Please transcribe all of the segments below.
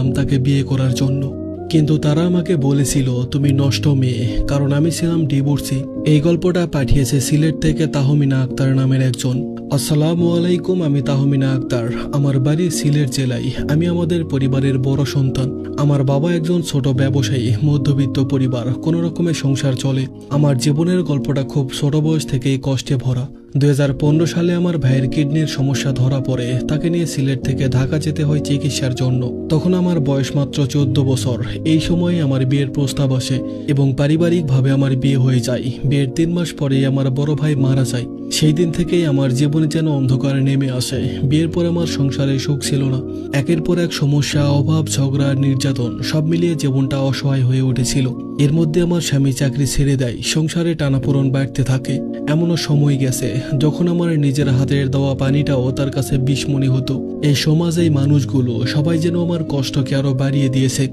চেয়েছিলাম তাকে বিয়ে করার জন্য, কিন্তু তারা আমাকে বলেছিল তুমি নষ্ট মেয়ে, কারণ আমি ছিলাম ডিভোর্সি। এই গল্পটা পাঠিয়েছে সিলেট থেকে তাহমিনা আক্তার নামের একজন। আসসালামু আলাইকুম, আমি তাহমিনা আক্তার। আমার বাড়ি সিলেট জেলায়। আমি আমাদের পরিবারের বড় সন্তান। আমার বাবা একজন ছোট ব্যবসায়ী, মধ্যবিত্ত পরিবার, কোনো রকমের সংসার চলে। আমার জীবনের গল্পটা খুব ছোট বয়স থেকেই কষ্টে ভরা। 2015 সালে আমার ভাইয়ের কিডনির সমস্যা ধরা পড়ে। তাকে নিয়ে সিলেট থেকে ঢাকা যেতে হয় চিকিৎসার জন্য। তখন আমার বয়স মাত্র 14 বছর। এই সময় আমার বিয়ের প্রস্তাব আসে এবং পারিবারিকভাবে আমার বিয়ে হয়ে যায়। বিয়ের 3 মাস পরেই আমার বড় ভাই মারা যায়। সেই দিন থেকেই আমার জীবনে যেন অন্ধকার নেমে আসে। বিয়ের পর আমার সংসারে সুখ ছিল না। একের পর এক সমস্যা, অভাব, ঝগড়া, নির্যাতন, সব মিলিয়ে জীবনটা অসহায় হয়ে উঠেছিল। এর মধ্যে আমার স্বামী চাকরি ছেড়ে দেয়। সংসারে টানাপোড়েন বাড়তে থাকে। এমনও সময় গেছে যখন আমার নিজের হাতের দেওয়া পানিটাও তার কাছে বিষ মনে হতো। এই সমাজে এই মানুষগুলো সবাই যেন আমার কষ্টকে আরো বাড়িয়ে দিয়েছে।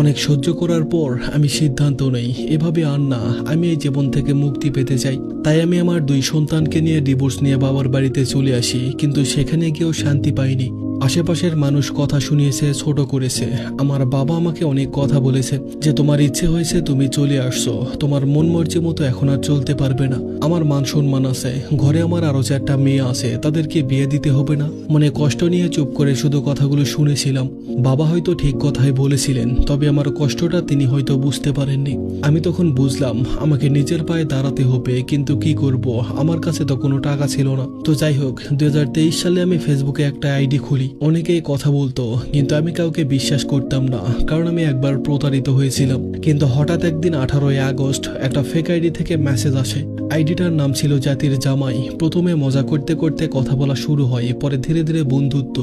অনেক সহ্য করার পর আমি সিদ্ধান্ত নেই, এভাবে আর না, আমি এই জীবন থেকে মুক্তি পেতে চাই। তাই আমি আমার 2 সন্তানকে নিয়ে ডিভোর্স নিয়ে বাবার বাড়িতে চলে আসি, কিন্তু সেখানে গিয়েও শান্তি পাইনি। আশেপাশের মানুষ কথা শুনিয়েছে, ছোট করেছে। আমার বাবা আমাকে অনেক কথা বলেছে যে তোমার ইচ্ছে হয়েছে, তুমি চলে আসছো, তোমার মন মর্জি মতো এখন আর চলতে পারবে না। আমার মান সম্মান আছে, ঘরে আমার আরো 4টা মেয়ে আছে, তাদেরকে বিয়ে দিতে হবে না। মনে কষ্ট নিয়ে চুপ করে শুধু কথাগুলো শুনেছিলাম। বাবা হয়তো ঠিক কথাই বলেছিলেন, তবে আমার কষ্টটা তিনি হয়তো বুঝতে পারেননি। আমি তখন বুঝলাম আমাকে নিজের পায়ে দাঁড়াতে হবে, কিন্তু কি করব, আমার কাছে তো কোনো টাকা ছিল না। তো যাই হোক, 2023 সালে আমি ফেসবুকে একটা আইডি খুলি। অনেকেই কথা বলতো, কিন্তু আমি কাউকে বিশ্বাস করতাম না, কারণ আমি একবার প্রতারিত হয়েছিলাম। কিন্তু হঠাৎ একদিন 18 আগস্ট একটা ফেক আইডি থেকে মেসেজ আসে। আইডিটার নাম ছিল জাতির জামাই। প্রথমে মজা করতে করতে কথা বলা শুরু হয়, পরে ধীরে ধীরে বন্ধুত্ব।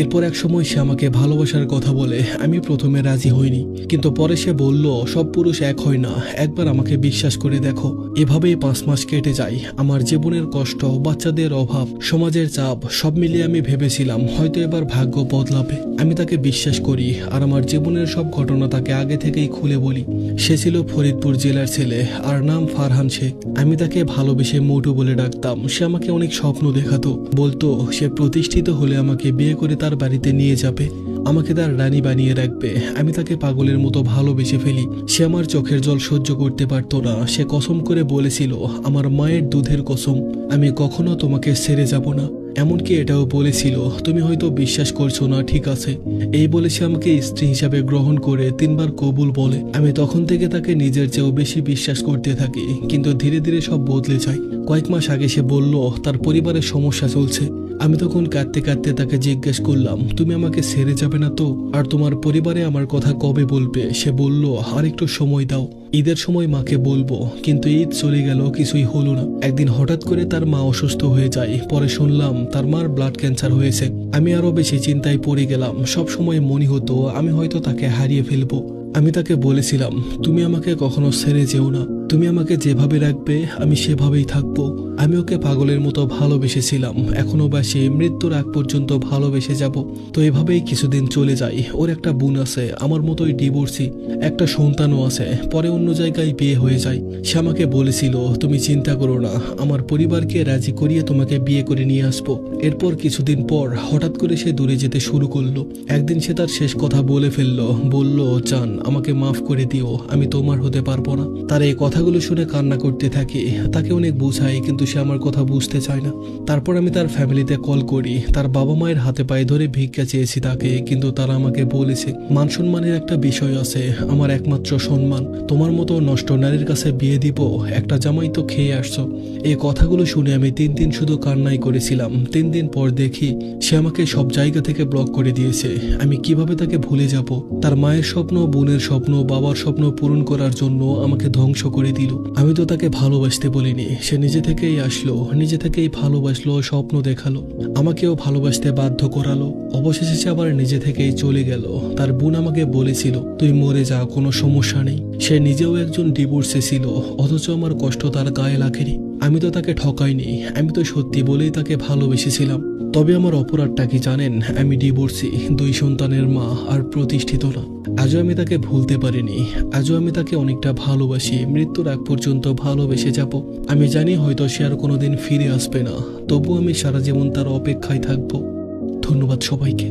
এরপর এক সময় সে আমাকে ভালোবাসার কথা বলে। আমি প্রথমে রাজি হইনি, কিন্তু পরে সে বলল সব পুরুষ এক হয় না, একবার আমাকে বিশ্বাস করে দেখো। এভাবেই 5 মাস কেটে যায়। আমার জীবনের কষ্ট, বাচ্চাদের অভাব, সমাজের চাপ, সব মিলিয়ে আমি ভেবেছিলাম হয়তো এবার ভাগ্য বদলাবে। আমি তাকে বিশ্বাস করি আর আমার জীবনের সব ঘটনা তাকে আগে থেকেই খুলে বলি। সে ছিল ফরিদপুর জেলার ছেলে, আর নাম ফারহান শেখ। আমি তাকে ভালোবেসে মোটু বলে ডাকতাম। সে আমাকে অনেক স্বপ্ন দেখাতো, বলতো সে প্রতিষ্ঠিত হলে আমাকে বিয়ে করে তার বাড়িতে নিয়ে যাবে, আমাকে তার রানী বানিয়ে রাখবে। আমি তাকে পাগলের মতো ভালোবেসে ফেলি। সে আমার চোখের জল সহ্য করতে পারত না। সে কসম করে বলেছিল, আমার মায়ের দুধের কসম, আমি কখনো তোমাকে ছেড়ে যাব না। এমনকি এটাও বলেছিল, তুমি হয়তো বিশ্বাস করছো না, ঠিক আছে। এই বলে সে আমাকে স্ত্রী হিসাবে গ্রহণ করে 3 বার কবুল বলে। আমি তখন থেকে তাকে নিজের চেয়েও বেশি বিশ্বাস করতে থাকি, কিন্তু ধীরে ধীরে সব বদলে যায়। কয়েক মাস আগে সে বলল তার পরিবারের সমস্যা চলছে। আমি তখন কাঁদতে কাঁদতে তাকে জিজ্ঞেস করলাম, তুমি আমাকে ছেড়ে যাবে না তো? আর তোমার পরিবারে আমার কথা কবে বলবে? সে বলল, আর একটু সময় দাও, ঈদের সময় মাকে বলবো। কিন্তু ঈদ চলে গেল, কিছুই হলো না। একদিন হঠাৎ করে তার মা অসুস্থ হয়ে যায়। পরে শুনলাম তার মার ব্লাড ক্যান্সার হয়েছে। আমি আরো বেশি চিন্তায় পড়ে গেলাম। সব সময় মনে হতো আমি হয়তো তাকে হারিয়ে ফেলবো। আমি তাকে বলেছিলাম, তুমি আমাকে কখনো ছেড়ে যেও না, তুমি আমাকে যেভাবে রাখবে আমি সেভাবেই থাকবো। আমি ওকে পাগলের মতো ভালোবেসেছিলাম, এখনো বাসি, মৃত্যুর আগ পর্যন্ত ভালোবেসে যাব। তো এভাবেই কিছুদিন চলে যায়। ওর একটা বোন আছে, আমার মতোই ডিভোর্সি, একটা সন্তানও আছে। পরে অন্য জায়গায় বিয়ে হয়ে যায়। সে আমাকে বলেছিল, তুমি চিন্তা করো না, আমার পরিবারকে রাজি করিয়ে তোমাকে বিয়ে করে নিয়ে আসবো। এরপর কিছুদিন পর হঠাৎ করে সে দূরে যেতে শুরু করলো। একদিন সে তার শেষ কথা বলে ফেললো, বলল, জান আমাকে মাফ করে দিও, আমি তোমার হতে পারবো না। তার এই কথাগুলো শুনে কান্না করতে থাকি। তাকে অনেক বুঝাই, কিন্তু সে আমার কথা বুঝতে চায় না। তারপর আমি তার ফ্যামিলিতে কল করি। তার বাবা মায়ের হাতে পায়ে ধরে ভিক্ষা চেয়েছি তাকে, কিন্তু তারা আমাকে বলেছে মান সম্মানের একটা বিষয় আছে, আমার একমাত্র সম্মান, তোমার মতো নষ্ট নারীর কাছে বিয়ে দিব? একটা জামাই তো খেয়ে আসছো। এই কথাগুলো শুনে আমি 3 দিন শুধু কান্নাই করেছিলাম। 3 দিন পর দেখি সে আমাকে সব জায়গা থেকে ব্লক করে দিয়েছে। আমি কিভাবে তাকে ভুলে যাব? তার মায়ের স্বপ্ন, বোনের স্বপ্ন, বাবার স্বপ্ন পূরণ করার জন্য আমাকে ধ্বংস করে দিল। আমি তো তাকে ভালোবাসতে বলিনি, সে নিজে থেকেই আসলো, নিজে থেকেই ভালোবাসলো, স্বপ্ন দেখালো, আমাকেও ভালোবাসতে বাধ্য করালো। অবশেষে সে আবার নিজে থেকেই চলে গেল। তার বোন আমাকে বলেছিল, তুই মরে যা, কোনো সমস্যা নেই। সে নিজেও একজন ডিভোর্সে ছিল, অথচ আমার কষ্ট তার গায়ে লাগেনি। আমি তো তাকে ঠকাইনি, আমি তো সত্যি বলেই তাকে ভালোবেসেছিলাম। তবে আমার অপরাধটা কি জানেন? আমি ডিভোর্সি, 2 সন্তানের মা, আর প্রতিষ্ঠিত না। আজও আমি তাকে ভুলতে পারিনি। আজও আমি তাকে অনেকটা ভালোবাসি, মৃত্যুর আগ পর্যন্ত ভালোবেসে যাব। আমি জানি হয়তো সে আর কোনোদিন ফিরে আসবে না, তবু আমি সারা জীবন তার অপেক্ষায় থাকবো। ধন্যবাদ সবাইকে।